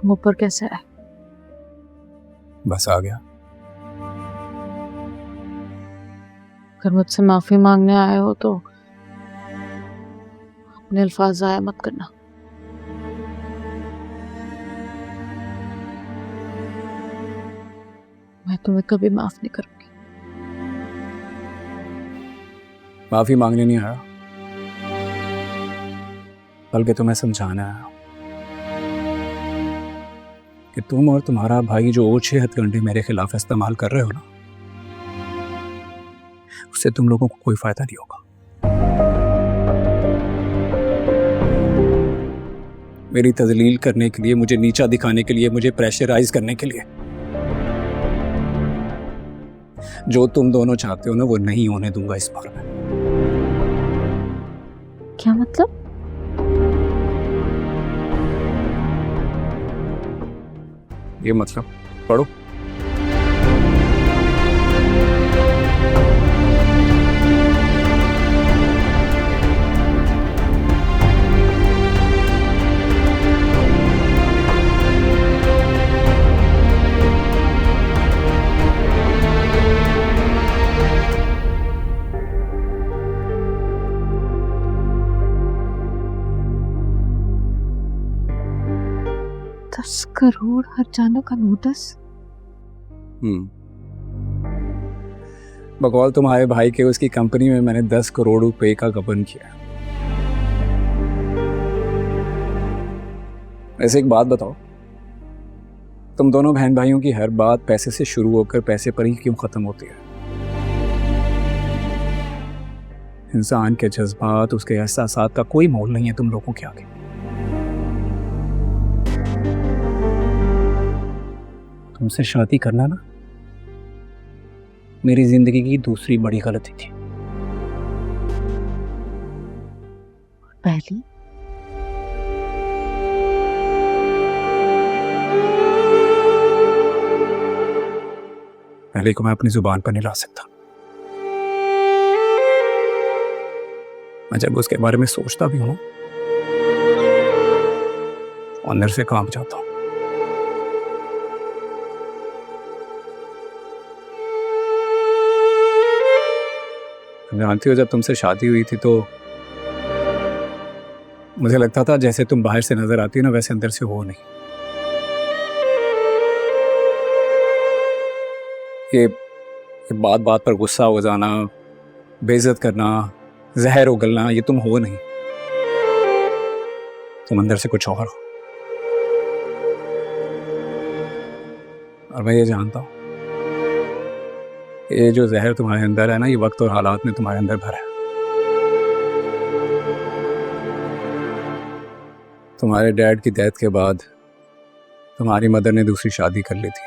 तुम ऊपर कैसे आए? बस आ गया। अगर मुझसे माफी मांगने आए हो तो अपने अल्फाज ज़ाया मत करना। मैं तुम्हें कभी माफ नहीं करूंगी। माफी मांगने नहीं आया, बल्कि तुम्हें समझाना आया कि तुम और तुम्हारा भाई जो ओछे हथकंडे मेरे खिलाफ इस्तेमाल कर रहे हो ना, उससे तुम लोगों को कोई फायदा नहीं होगा। मेरी तजलील करने के लिए, मुझे नीचा दिखाने के लिए, मुझे प्रेशराइज करने के लिए जो तुम दोनों चाहते हो ना, वो नहीं होने दूंगा इस बार में। क्या मतलब? ये मतलब पढ़ो। $10 करोड़ हर्जाना का नोटिस? बकौल तुम्हारे भाई के उसकी कंपनी में मैंने 10 करोड़ रुपए का गबन किया। वैसे एक बात बताओ, तुम दोनों बहन भाइयों की हर बात पैसे से शुरू होकर पैसे पर ही क्यों खत्म होती है? इंसान के जज्बात, उसके एहसासात का कोई मोल नहीं है तुम लोगों के आगे। तुमसे शादी करना ना मेरी जिंदगी की दूसरी बड़ी गलती थी। पहली? पहले को मैं अपनी जुबान पर नहीं ला सकता। मैं जब उसके बारे में सोचता भी हूं, अंदर से कांप जाता हूं। जानती हो, जब तुमसे शादी हुई थी तो मुझे लगता था जैसे तुम बाहर से नजर आती हो ना, वैसे अंदर से हो नहीं। ये बात बात पर गुस्सा हो जाना, बेइज्जत करना, जहर उगलना, ये तुम हो नहीं। तुम अंदर से कुछ और हो। और मैं ये जानता हूं, ये जो जहर तुम्हारे अंदर है ना, ये वक्त और हालात ने तुम्हारे अंदर भरा है। तुम्हारे डैड की डेथ के बाद तुम्हारी मदर ने दूसरी शादी कर ली थी।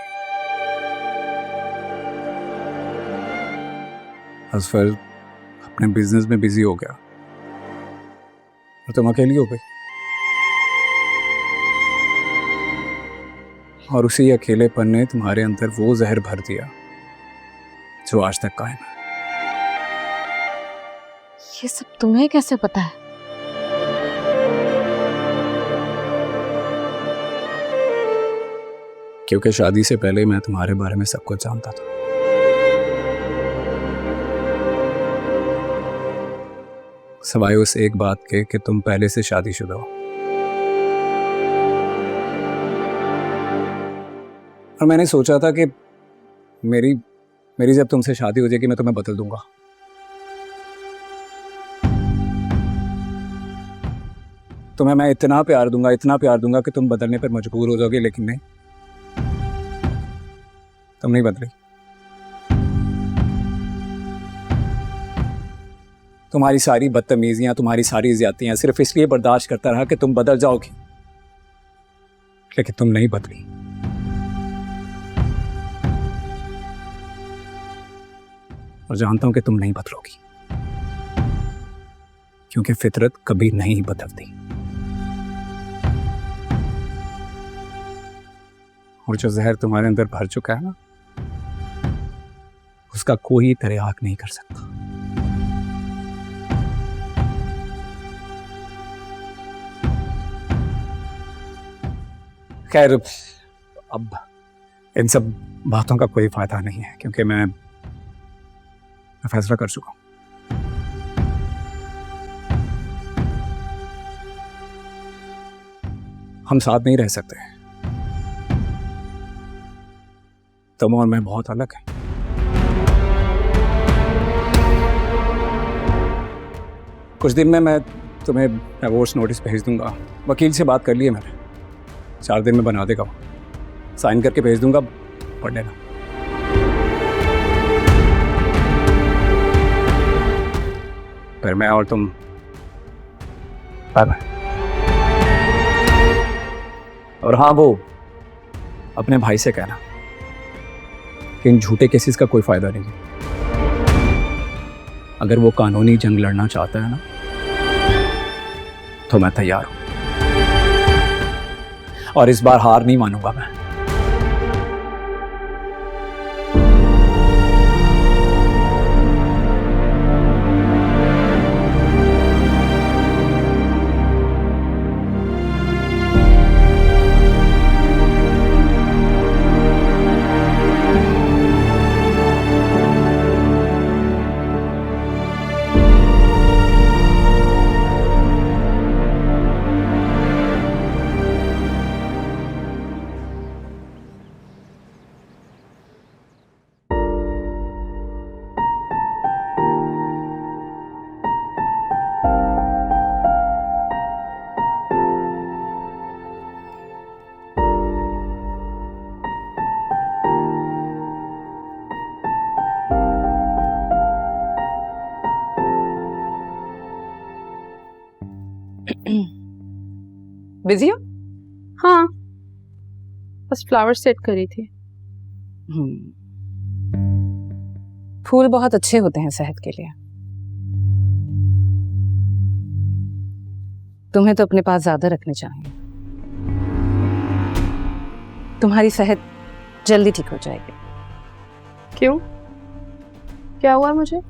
असफल अपने बिजनेस में बिजी हो गया और तुम अकेली हो गई। और उसी अकेलेपन ने तुम्हारे अंदर वो जहर भर दिया जो आज तक कायम है। ये सब तुम्हें कैसे पता है? क्योंकि शादी से पहले मैं तुम्हारे बारे में सब कुछ जानता था। सिवाय उस एक बात के कि तुम पहले से शादीशुदा हो। और मैंने सोचा था कि मेरी जब तुमसे शादी हो जाएगी मैं तुम्हें बदल दूंगा। तुम्हें मैं इतना प्यार दूंगा कि तुम बदलने पर मजबूर हो जाओगे, लेकिन नहीं, तुम नहीं बदली। तुम्हारी सारी बदतमीजियां, तुम्हारी सारी ज्यादतियां सिर्फ इसलिए बर्दाश्त करता रहा कि तुम बदल जाओगी, लेकिन तुम नहीं बदली। और जानता हूं कि तुम नहीं बदलोगी, क्योंकि फितरत कभी नहीं बदलती। और जो जहर तुम्हारे अंदर भर चुका है ना, उसका कोई तराक नहीं कर सकता। खैर अब इन सब बातों का कोई फायदा नहीं है, क्योंकि मैं फैसला कर चुका हूं। हम साथ नहीं रह सकते। तुम और मैं बहुत अलग हैं। कुछ दिन में मैं तुम्हें डिवोर्स नोटिस भेज दूंगा। वकील से बात कर ली है मैंने, 4 दिन में बना देगा वो। साइन करके भेज दूंगा, पढ़ लेना। फिर मैं और तुम बाय बाय। और हाँ, वो अपने भाई से कहना कि इन झूठे केसेस का कोई फायदा नहीं है। अगर वो कानूनी जंग लड़ना चाहता है ना, तो मैं तैयार हूं, और इस बार हार नहीं मानूंगा मैं। बिजी हो? हाँ, बस फ्लावर सेट करी थी। फूल बहुत अच्छे होते हैं सेहत के लिए। तुम्हें तो अपने पास ज्यादा रखने चाहिए। तुम्हारी सेहत जल्दी ठीक हो जाएगी। क्यों? क्या हुआ मुझे?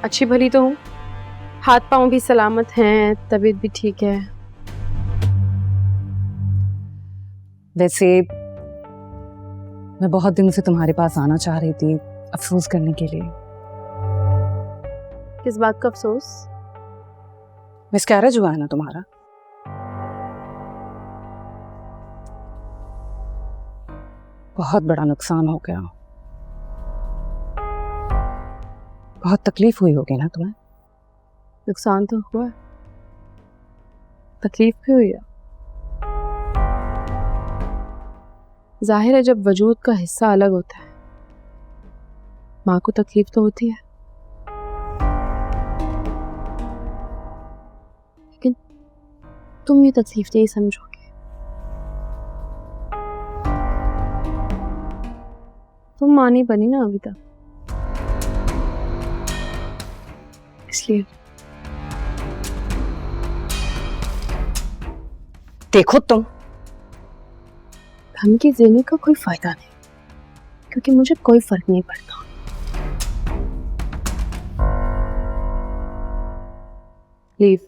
अच्छी भली तो हूँ, हाथ पांव भी सलामत हैं, तबीयत भी ठीक है। वैसे मैं बहुत दिनों से तुम्हारे पास आना चाह रही थी, अफसोस करने के लिए। किस बात का अफसोस? मिसकैरेज हुआ है ना तुम्हारा। बहुत बड़ा नुकसान हो गया। बहुत तकलीफ हुई होगी ना तुम्हें। नुकसान तो हुआ है, तकलीफ भी हुई है। जाहिर है, जब वजूद का हिस्सा अलग होता है, माँ को तकलीफ तो होती है, लेकिन तुम ये तकलीफ नहीं समझोगे। तुम माँ नहीं बनी ना अभी तक, इसलिए। देखो तुम, धमकी देने का कोई फायदा नहीं, क्योंकि मुझे कोई फर्क नहीं पड़ता। लीव।